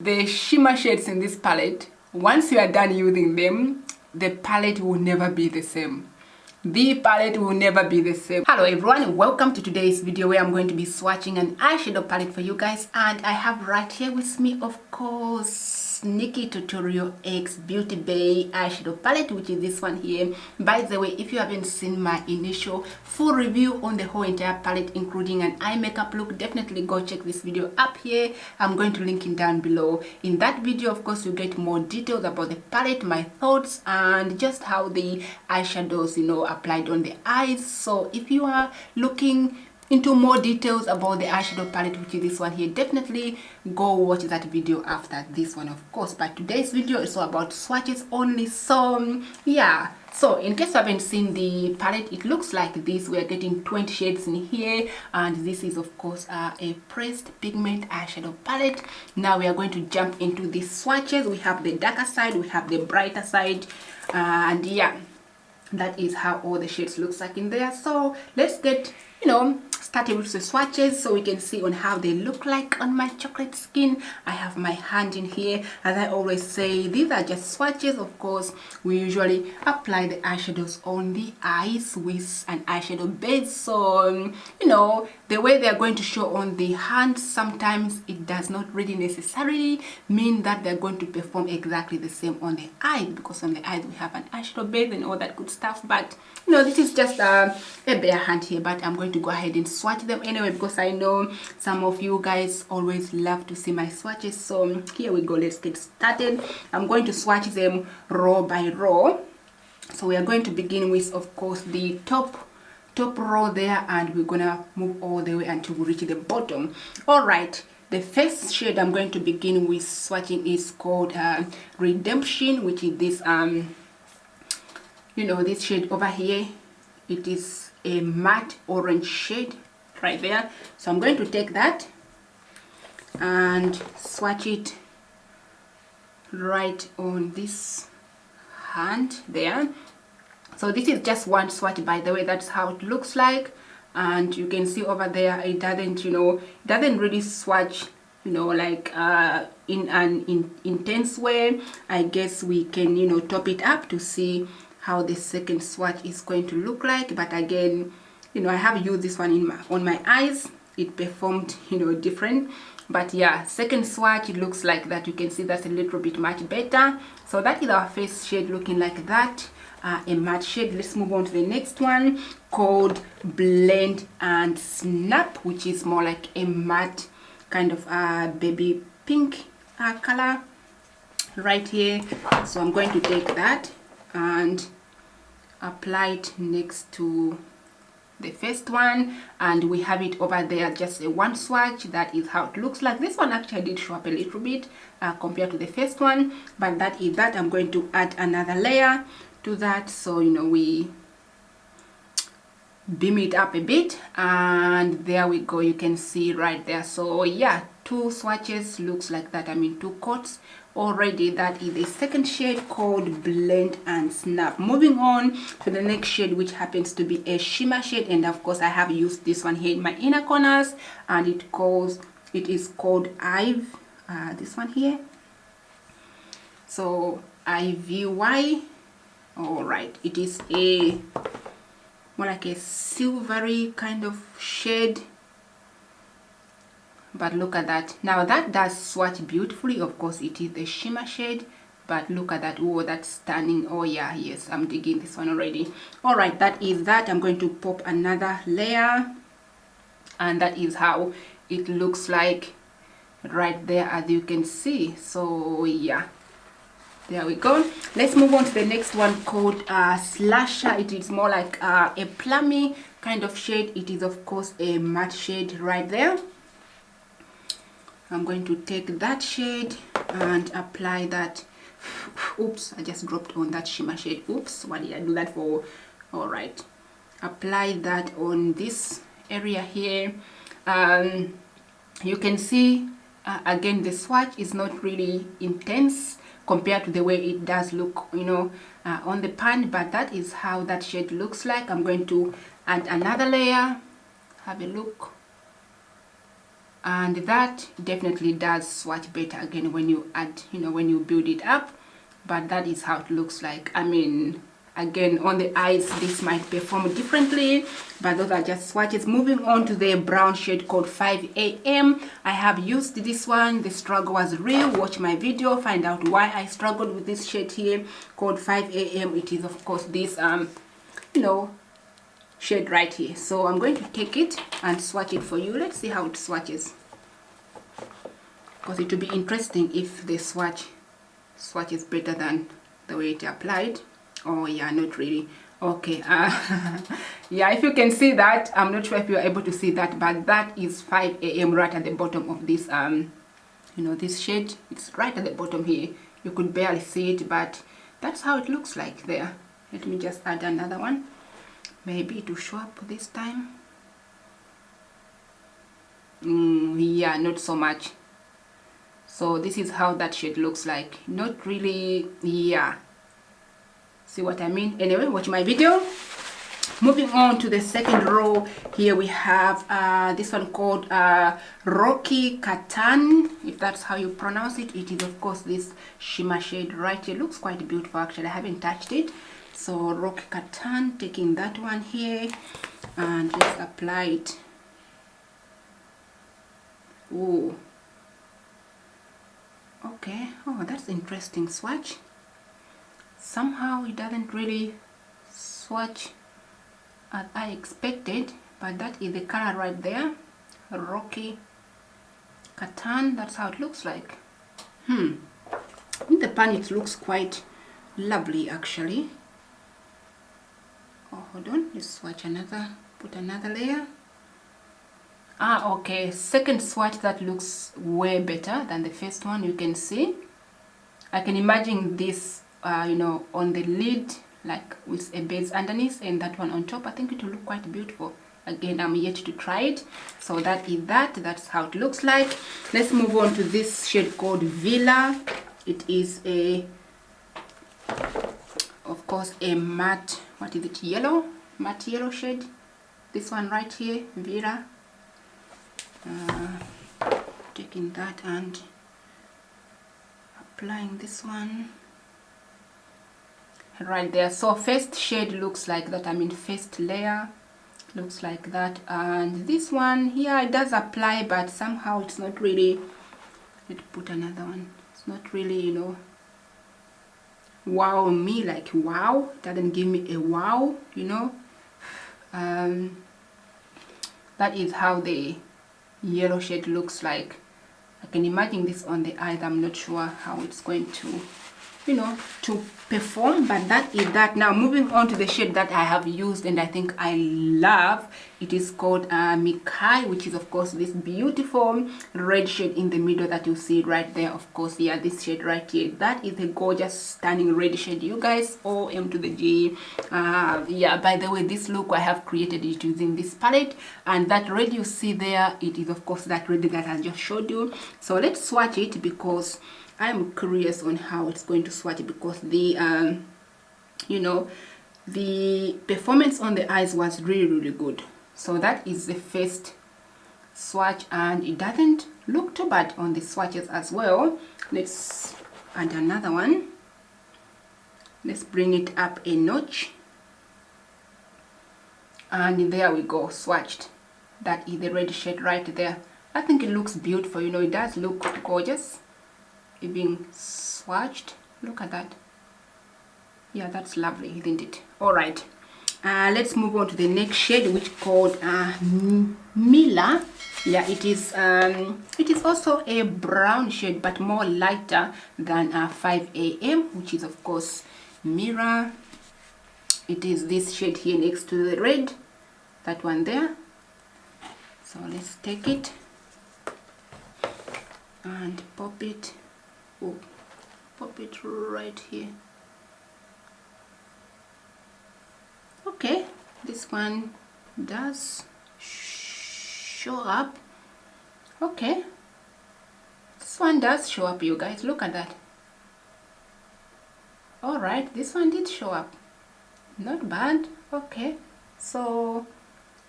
The shimmer shades in this palette, once you are done using them, the palette will never be the same. The palette will never be the same. Hello everyone, welcome to today's video where I'm going to be swatching an eyeshadow palette for you guys, and I have right here with me, of course, Nikkie Tutorial X Beauty Bay eyeshadow palette, which is this one here. By the way, if you haven't seen my initial full review on the whole entire palette, including an eye makeup look, definitely go check this video up here. I'm going to link it down below. In that video, of course, you get more details about the palette, my thoughts, and just how the eyeshadows, applied on the eyes. So if you are looking into more details about the eyeshadow palette, which is this one here, definitely go watch that video after this one, of course. But today's video is all about swatches only. So yeah, so in case you haven't seen the palette, it looks like this. We are getting 20 shades in here, and this is of course a pressed pigment eyeshadow palette. Now we are going to jump into the swatches. We have the darker side, we have the brighter side, and yeah, that is how all the shades looks like in there. So let's get started with the swatches so we can see on how they look like on my chocolate skin. I have my hand in here. As I always say, these are just swatches. Of course, we usually apply the eyeshadows on the eyes with an eyeshadow base. So the way they are going to show on the hand, sometimes it does not really necessarily mean that they're going to perform exactly the same on the eyes, because on the eyes we have an eyeshadow base and all that good stuff. But this is just a bare hand here, but I'm going to go ahead and swatch them anyway, because I know some of you guys always love to see my swatches. So here we go, let's get started. I'm going to swatch them row by row. So we are going to begin with, of course, the top row there, and we're gonna move all the way until we reach the bottom. All right, the first shade I'm going to begin with swatching is called Redemption, which is this this shade over here. It is a matte orange shade right there. So I'm going to take that and swatch it right on this hand there. So this is just one swatch, by the way. That's how it looks like, and you can see over there it doesn't doesn't really swatch like in an intense way. I guess we can top it up to see how the second swatch is going to look like. But again, I have used this one on my eyes. It performed different. But yeah, second swatch, it looks like that. You can see that's a little bit much better. So that is our first shade looking like that, a matte shade. Let's move on to the next one called Blend and Snap, which is more like a matte kind of baby pink color right here. So I'm going to take that and apply it next to the first one, and we have it over there, just a one swatch. That is how it looks like. This one actually did show up a little bit compared to the first one, but that is that. I'm going to add another layer to that, so we beam it up a bit, and there we go. You can see right there. So yeah, two swatches looks like that. I mean, two coats already. That is the second shade called Blend and Snap. Moving on to the next shade, which happens to be a shimmer shade, and of course I have used this one here in my inner corners, and it is called Ivy. This one here, so IVY. All right, it is a more like a silvery kind of shade, but look at that. Now that does swatch beautifully. Of course it is a shimmer shade, but look at that. Oh, that's stunning. Oh yeah, yes, I'm digging this one already. All right, that is that. I'm going to pop another layer, and that is how it looks like right there, as you can see. So yeah, there we go. Let's move on to the next one called Slasher. It is more like a plummy kind of shade. It is of course a matte shade right there. I'm going to take that shade and apply that. Oops, I just dropped on that shimmer shade. Oops, what did I do that for? All right, apply that on this area here. You can see again, the swatch is not really intense compared to the way it does look on the pan, but that is how that shade looks like. I'm going to add another layer. Have a look. and that definitely does swatch better again when you add, you know, when you build it up. But that is how it looks like. I mean, again, on the eyes this might perform differently, but those are just swatches. Moving on to the brown shade called 5 AM. I have used this one. The struggle was real. Watch my video, find out why I struggled with this shade here called 5 AM. It is of course this you know, shade right here. So I'm going to take it and swatch it for you. Let's see how it swatches, because it will be interesting if the swatch is better than the way it applied. Oh yeah, not really. Okay, yeah, if you can see that, I'm not sure if you're able to see that, but that is 5 AM right at the bottom of this you know, this shade. It's right at the bottom here. You could barely see it, but that's how it looks like there. Let me just add another one, maybe to show up this time. Yeah, not so much. So this is how that shade looks like. Not really, yeah, see what I mean? Anyway, watch my video. Moving on to the second row, here we have this one called Rocky Katan, if that's how you pronounce it. It is of course this shimmer shade right here. Looks quite beautiful actually. I haven't touched it. So Rocky Katan, taking that one here and just apply it. Oh, okay. Oh, that's interesting swatch. Somehow it doesn't really swatch as I expected, but that is the color right there. Rocky Katan, that's how it looks like. In the pan it looks quite lovely actually. Oh, hold on, let's swatch another, put another layer. Okay, second swatch, that looks way better than the first one. You can see, I can imagine this you know, on the lid, like with a base underneath, and that one on top. I think it will look quite beautiful. Again, I'm yet to try it. So that is that. That's how it looks like. Let's move on to this shade called Villa. It is a, of course, a matte, what is it, yellow, matte yellow shade. This one right here, Villa. Taking that and applying this one right there. So first shade looks like that, I mean first layer looks like that, and this one here, it does apply, but somehow it's not really, let's put another one, it's not really, you know, wow me, like wow, it doesn't give me a wow, you know. That is how the yellow shade looks like. I can imagine this on the eyes. I'm not sure how it's going to, you know, to perform, but that is that. Now moving on to the shade that I have used and I think I love. It is called Nikkie, which is of course this beautiful red shade in the middle that you see right there. Of course, yeah, this shade right here, that is a gorgeous stunning red shade, you guys. OM to the G. Yeah, by the way, this look I have created it using this palette, and that red you see there, it is of course that red that I just showed you. So let's swatch it, because I'm curious on how it's going to swatch, because the you know, the performance on the eyes was really good. So that is the first swatch, and it doesn't look too bad on the swatches as well. Let's add another one. Let's bring it up a notch, and there we go, swatched. That is the red shade right there. I think it looks beautiful, you know, it does look gorgeous. It being swatched, look at that. Yeah, that's lovely, isn't it? All right, let's move on to the next shade, which called Mila. Yeah, it is also a brown shade, but more lighter than 5 AM, which is of course Mira. It is this shade here next to the red, that one there. So let's take it and pop it. Oh, pop it right here. Okay, this one does show up. Okay, this one does show up, you guys, look at that. All right, this one did show up, not bad. Okay, so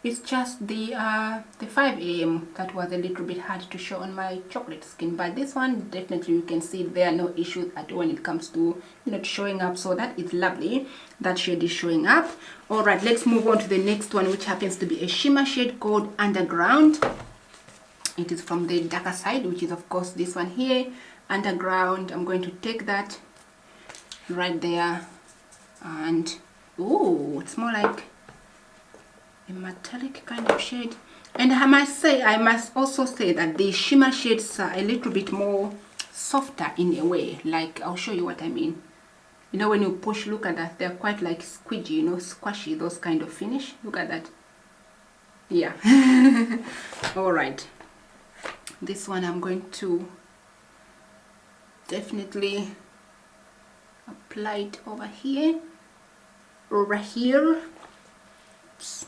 It's just the 5 a.m. that was a little bit hard to show on my chocolate skin, but this one definitely you can see there are no issues at all when it comes to, you know, showing up. So that is lovely. That shade is showing up. All right, let's move on to the next one, which happens to be a shimmer shade called Underground. It is from the darker side, which is of course this one here, Underground. I'm going to take that right there, and oh, it's more like a metallic kind of shade. And I must also say that the shimmer shades are a little bit more softer in a way. Like, I'll show you what I mean. You know, when you push, look at that, they're quite like squidgy, you know, squashy, those kind of finish. Look at that. Yeah. All right, this one I'm going to definitely apply it over here. Oops.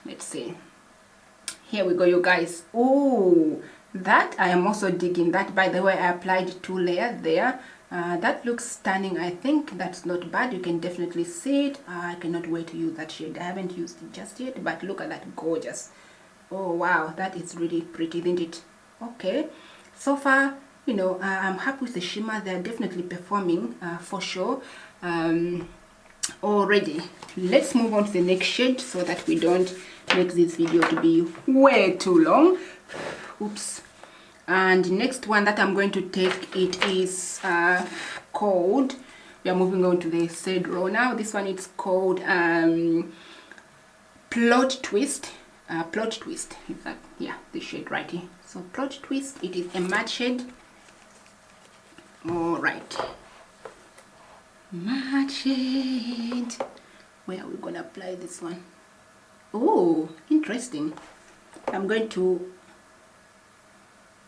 Let's see. Here we go, you guys. Oh, that I am also digging that. By the way, I applied 2 layers there. That looks stunning. I think that's not bad. You can definitely see it. I cannot wait to use that shade. I haven't used it just yet, but look at that, gorgeous. Oh wow, that is really pretty, isn't it? Okay, so far, you know, I'm happy with the shimmer. They're definitely performing for sure. Already, let's move on to the next shade so that we don't make this video to be way too long. Oops. And next one that I'm going to take, it is called, we are moving on to the third row now. This one is called Plot Twist. Plot Twist, is that, yeah, the shade right here. So Plot Twist, it is a matte shade. All right, matte shade. Where are we gonna apply this one? Oh, interesting. I'm going to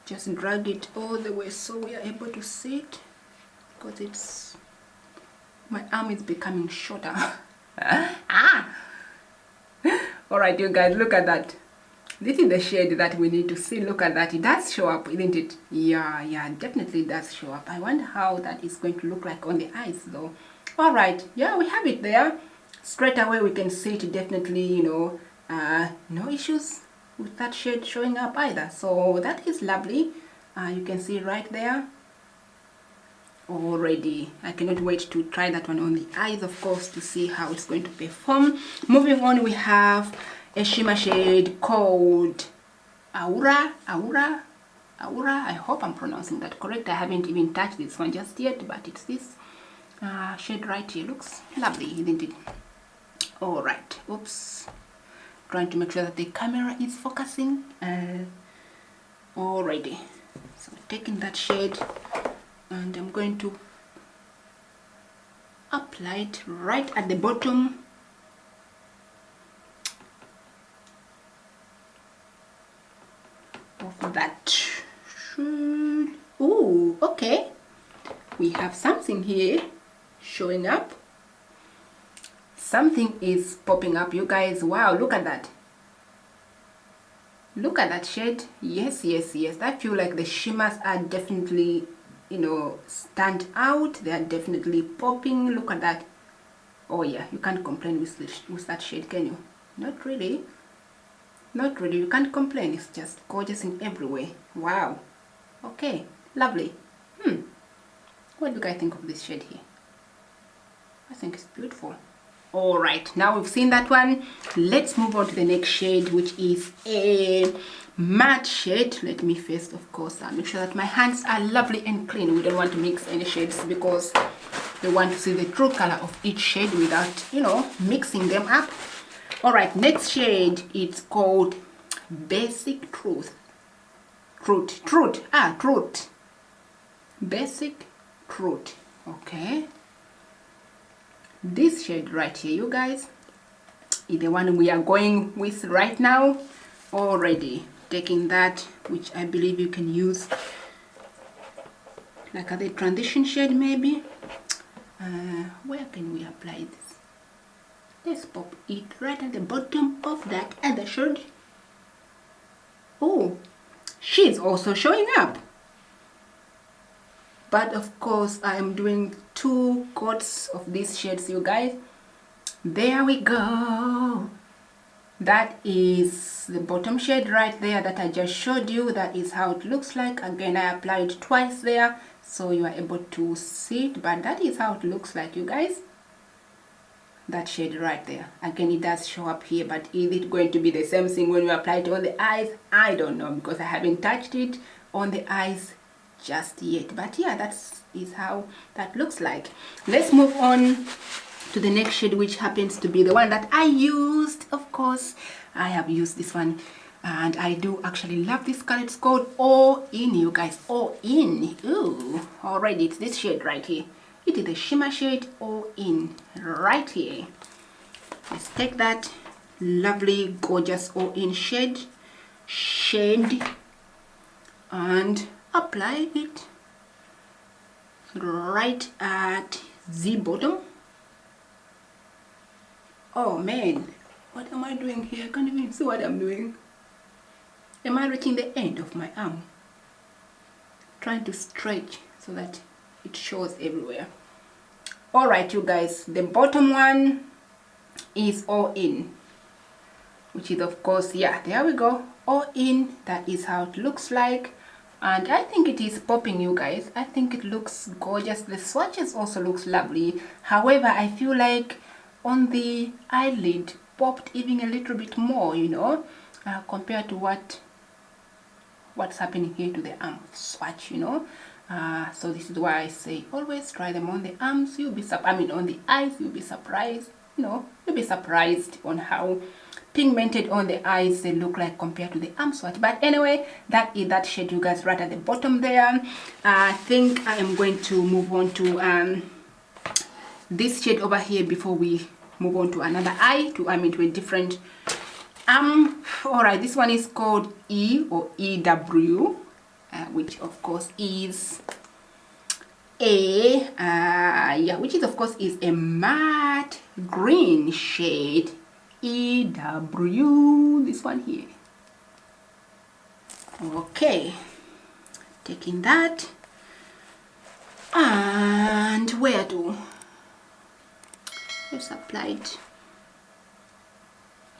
just drag it all the way so we are able to see it, because it's, my arm is becoming shorter. All right, you guys, look at that. This is the shade that we need to see. Look at that. It does show up, isn't it? Yeah, definitely does show up. I wonder how that is going to look like on the eyes though. All right, yeah, we have it there. Straight away we can see it, definitely, you know, no issues with that shade showing up either. So that is lovely. You can see right there already. I cannot wait to try that one on the eyes, of course, to see how it's going to perform. Moving on, we have a shimmer shade called Aura. I hope I'm pronouncing that correct. I haven't even touched this one just yet, but it's this shade right here. Looks lovely, isn't it? All right, oops, trying to make sure that the camera is focusing. Alrighty, so taking that shade, and I'm going to apply it right at the bottom of that. Oh, okay, we have something here showing up. Something is popping up, you guys. Wow, look at that. Look at that shade. Yes. I feel like the shimmers are definitely, you know, stand out. They are definitely popping. Look at that. Oh yeah, you can't complain with that shade, can you? Not really. Not really. You can't complain. It's just gorgeous in every way. Wow. Okay, lovely. What do you guys think of this shade here? I think it's beautiful. All right, now we've seen that one. Let's move on to the next shade, which is a matte shade. Let me first, of course, make sure that my hands are lovely and clean. We don't want to mix any shades because we want to see the true color of each shade without, you know, mixing them up. All right, next shade, it's called Basic Truth. Truth. Basic Truth. Okay. This shade right here, you guys, is the one we are going with right now. Already taking that, which I believe you can use like a transition shade maybe. Where can we apply this? Let's pop it right at the bottom of that other shade. Oh, she's also showing up. But of course, I am doing 2 coats of these shades, you guys. There we go. That is the bottom shade right there that I just showed you. That is how it looks like. Again, I applied twice there so you are able to see it, but that is how it looks like, you guys. That shade right there. Again, it does show up here, but is it going to be the same thing when we apply it on the eyes? I don't know, because I haven't touched it on the eyes just yet. But yeah, that is how that looks like. Let's move on to the next shade, which happens to be the one that I used. Of course, I have used this one, and I do actually love this color. It's called All In, you guys. All In. Ooh, already it's this shade right here. It is the shimmer shade All In right here. Let's take that lovely, gorgeous All In shade and apply it right at the bottom. Oh man, what am I doing here? I can't even see what I'm doing. Am I reaching the end of my arm? Trying to stretch so that it shows everywhere. Alright, you guys, the bottom one is All In, which is, of course, yeah, there we go. All In, that is how it looks like. And I think it is popping, you guys. I think it looks gorgeous. The swatches also looks lovely. However, I feel like on the eyelid popped even a little bit more, you know, compared to what's happening here to the arm swatch, you know. So this is why I say always try them on the arms. You'll be on the eyes, you'll be surprised, you know, you'll be surprised on how pigmented on the eyes they look like compared to the arm swatch. But anyway, that is that shade, you guys, right at the bottom there. I think I am going to move on to this shade over here before we move on to another eye, to to a different all right, this one is called E or EW, which of course is which is of course is a matte green shade. EW, this one here. Okay, taking that, and where to? Let's apply it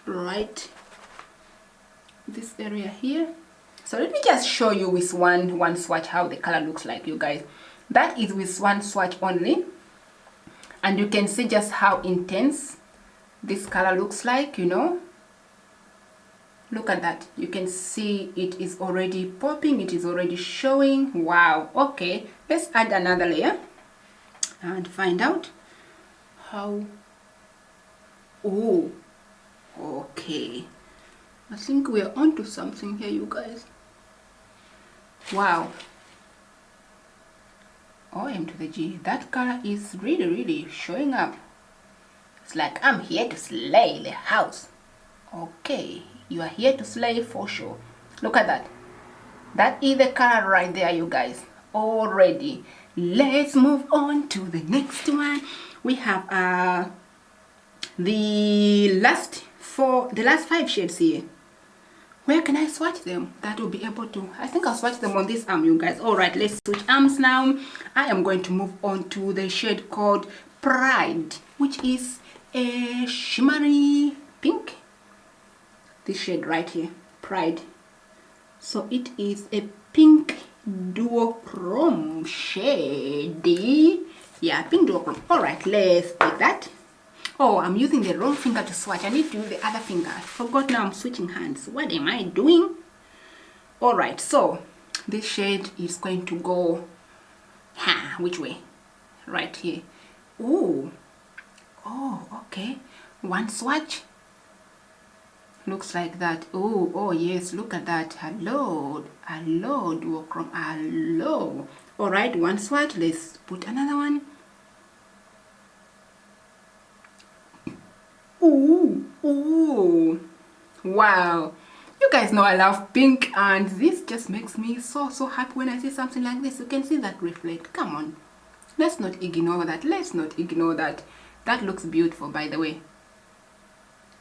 right this area here. So let me just show you with one swatch how the color looks like, you guys. That is with one swatch only, and you can see just how intense this color looks like, you know. Look at that. You can see it is already popping, it is already showing. Wow. Okay, let's add another layer and find out how. Oh, okay, I think we are onto something here, you guys. Wow. OM to the G, that color is really showing up. It's like I'm here to slay the house. Okay, you are here to slay for sure. Look at that. That is the color right there, you guys. Already. Let's move on to the next one. We have the last 5 shades here. Where can I swatch them? That will be able to, I think I'll swatch them on this arm, you guys. All right, let's switch arms now. I am going to move on to the shade called Pride, which is a shimmery pink. This shade right here, Pride. So it is a pink duochrome shade. Yeah, pink duochrome. All right, let's take that. Oh, I'm using the wrong finger to swatch. I need to use the other finger. I forgot, now I'm switching hands. What am I doing? All right, so this shade is going to go, which way? Right here. Oh, okay. One swatch. Looks like that. Oh yes, look at that. Hello, duochrome, hello. All right, one swatch. Let's put another one. Ooh, wow. You guys know I love pink, and this just makes me so happy when I see something like this. You can see that reflect. Come on, let's not ignore that. That looks beautiful, by the way.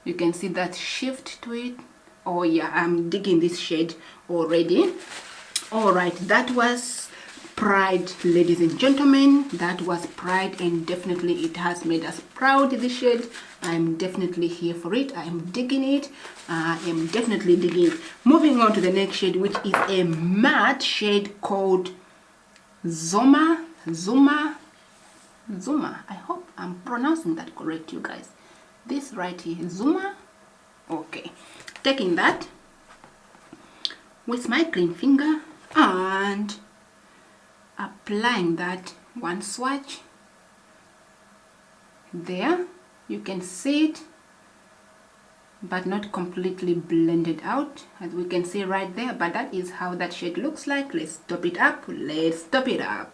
You can see that shift to it. Oh yeah, I'm digging this shade already. All right, that was Pride, ladies and gentlemen. That was Pride, and definitely it has made us proud. This shade, I'm definitely here for it. I am digging it. I am definitely digging it. Moving on to the next shade, which is a matte shade called Zuma. I hope I'm pronouncing that correct, you guys. This right here, Zuma. Okay, taking that with my green finger and applying that one swatch there. You can see it, but not completely blended out, as we can see right there, but that is how that shade looks like. Let's top it up. Let's top it up.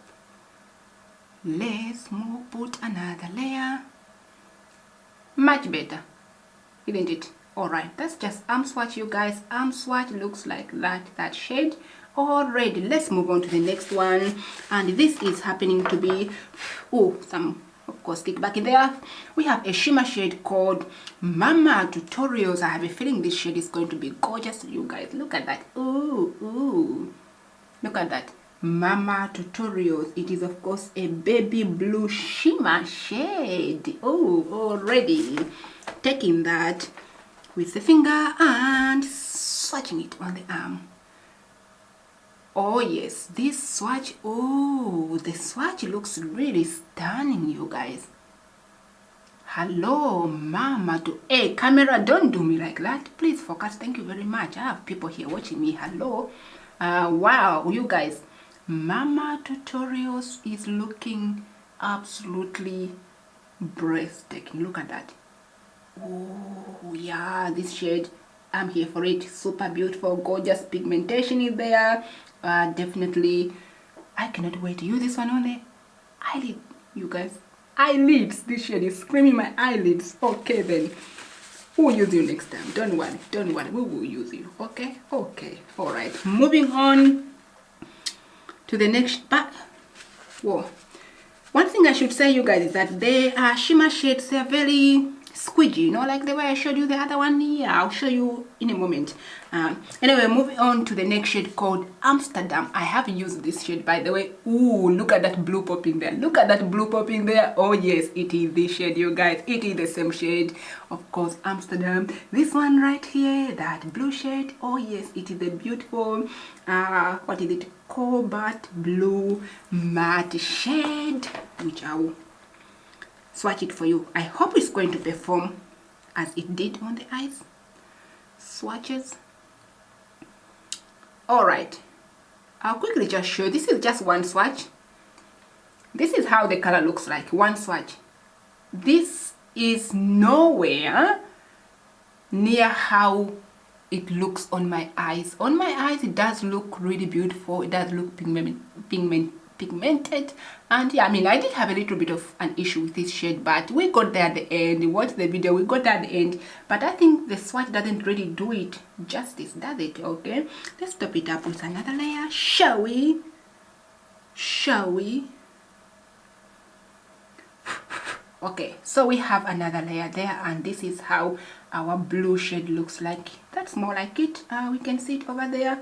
Let's put another layer. Much better, isn't it? All right, that's just swatch, you guys. Swatch looks like that shade already. Let's move on to the next one, and this is happening to be some, of course, stick back in there. We have a shimmer shade called Mama Tutorials. I have a feeling this shade is going to be gorgeous, you guys. Look at that. Ooh, look at that. Mama Tutorials. It is, of course, a baby blue shimmer shade. Oh, already taking that with the finger and swatching it on the arm. Oh yes, this swatch, the swatch looks really stunning, you guys. Hello, Mama. Hey, camera, don't do me like that. Please focus. Thank you very much. I have people here watching me. Hello. Wow, you guys. Mama Tutorials is looking absolutely breathtaking. Look at that. Oh yeah, this shade, I'm here for it. Super beautiful, gorgeous pigmentation in there. Definitely, I cannot wait to use this one on the eyelid, you guys. Eyelids. This shade is screaming my eyelids. Okay then, we'll use you next time. Don't worry, we will use you. Okay. All right, moving on to the next part. Whoa, one thing I should say, you guys, is that they are shimmer shades. They're very squidgy, you know, like the way I showed you the other one. Yeah, I'll show you in a moment. Anyway, moving on to the next shade called Amsterdam. I have used this shade, by the way. Ooh, look at that blue popping there. Look at that blue popping there. Oh yes, it is this shade, you guys. It is the same shade, of course, Amsterdam. This one right here, that blue shade. Oh yes, it is a beautiful what is it, cobalt blue matte shade, which I will swatch it for you. I hope it's going to perform as it did on the eyes. Swatches. All right, I'll quickly just show. This is just one swatch. This is how the color looks like. One swatch. This is nowhere near how it looks on my eyes. On my eyes, it does look really beautiful. It does look pigmented, and yeah, I mean, I did have a little bit of an issue with this shade, but we got there at the end. Watch the video, we got there at the end, but I think the swatch doesn't really do it justice, does it? Okay, let's top it up with another layer, shall we? Okay, so we have another layer there, and this is how our blue shade looks like. That's more like it. We can see it over there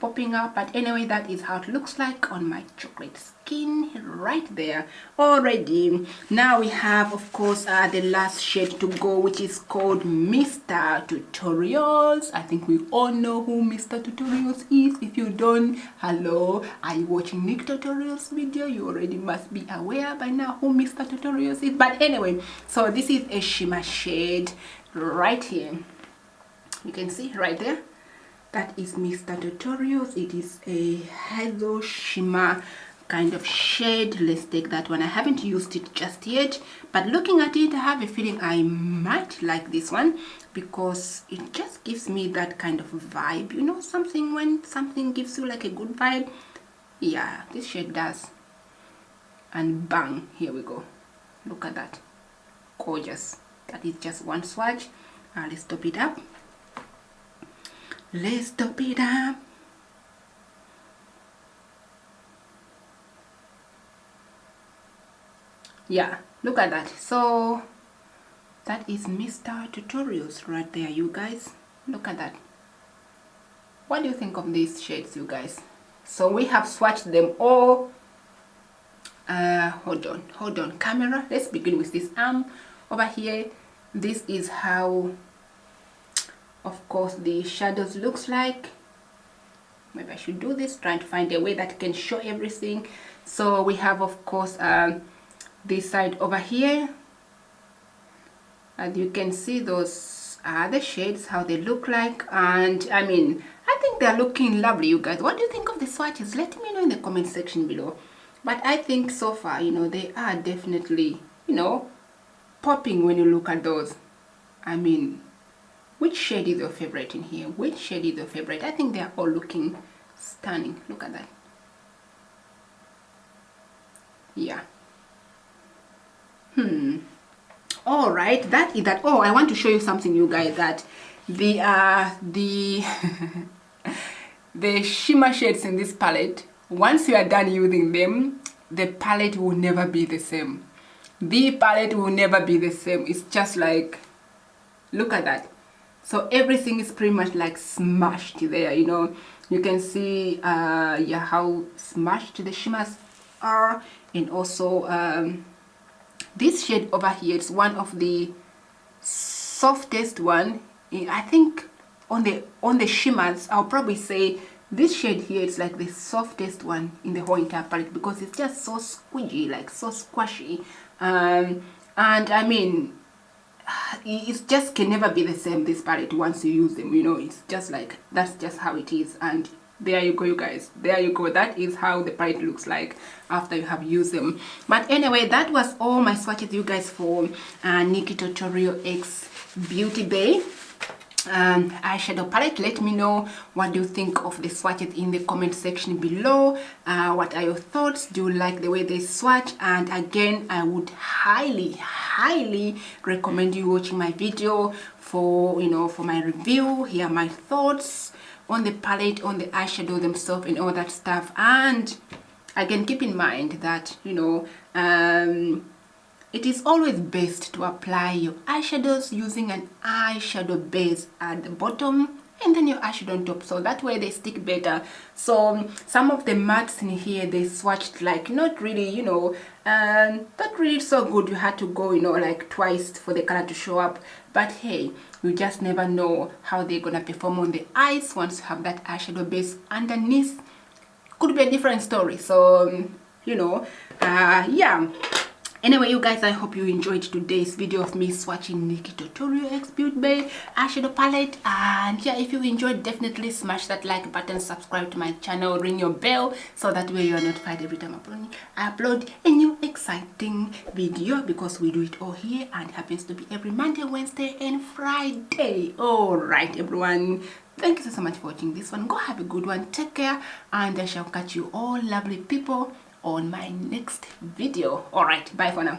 popping up, but anyway, that is how it looks like on my chocolate skin right there already. Now we have, of course, the last shade to go, which is called Mr. Tutorials. I think we all know who Mr. Tutorials is. If you don't, hello, are you watching Nick Tutorials video? You already must be aware by now who Mr. Tutorials is. But anyway, so this is a shimmer shade right here. You can see right there. That is Mr. Tutorials. It is a hazel shimmer kind of shade. Let's take that one. I haven't used it just yet, but looking at it, I have a feeling I might like this one because it just gives me that kind of vibe. You know, something when something gives you like a good vibe. Yeah, this shade does. And bang, here we go. Look at that. Gorgeous. That is just one swatch. Let's top it up. Let's top it up. Yeah, look at that. So that is Mr. Tutorials right there, you guys. Look at that. What do you think of these shades, you guys? So we have swatched them all. Hold on camera, let's begin with this arm over here. This is how, of course, the shadows looks like. Maybe I should do this, trying to find a way that can show everything. So we have, of course, this side over here, and you can see those are the shades, how they look like. And I mean, I think they're looking lovely. You guys, what do you think of the swatches? Let me know in the comment section below. But I think so far, you know, they are definitely, you know, popping when you look at those. I mean, which shade is your favorite in here? Which shade is your favorite? I think they are all looking stunning. Look at that. Yeah. All right, that is that. Oh, I want to show you something, you guys, that the the shimmer shades in this palette, once you are done using them, the palette will never be the same. The palette will never be the same. It's just like, look at that. So everything is pretty much like smashed there, you know. You can see yeah, how smashed the shimmers are. And also this shade over here is one of the softest one. I think on the shimmers, I'll probably say this shade here is like the softest one in the whole entire palette, because it's just so squidgy, like so squashy. And I mean, it just can never be the same, this palette, once you use them, you know. It's just like, that's just how it is. And there you go, you guys, there you go. That is how the palette looks like after you have used them. But anyway, that was all my swatches, you guys, for Nikkie Tutorial X Beauty Bay eyeshadow palette. Let me know what do you think of the swatches in the comment section below. What are your thoughts? Do you like the way they swatch? And again, I would highly recommend you watching my video for, you know, for my review. Hear my thoughts on the palette, on the eyeshadow themselves, and all that stuff. And again, keep in mind that, you know, it is always best to apply your eyeshadows using an eyeshadow base at the bottom and then your eyeshadow on top, so that way they stick better. So some of the mattes in here, they swatched like not really, you know, not really so good. You had to go, you know, like twice for the color to show up. But hey, you just never know how they're gonna perform on the eyes once you have that eyeshadow base underneath. Could be a different story. So you know, yeah. Anyway, you guys, I hope you enjoyed today's video of me swatching Nikkie Tutorial X Beauty Bay eyeshadow palette. And yeah, if you enjoyed, definitely smash that like button, subscribe to my channel, ring your bell, so that way you are notified every time I upload a new exciting video, because we do it all here, and it happens to be every Monday, Wednesday and Friday. All right, everyone, thank you so much for watching this one. Go have a good one, take care, and I shall catch you all lovely people on my next video. All right, bye for now.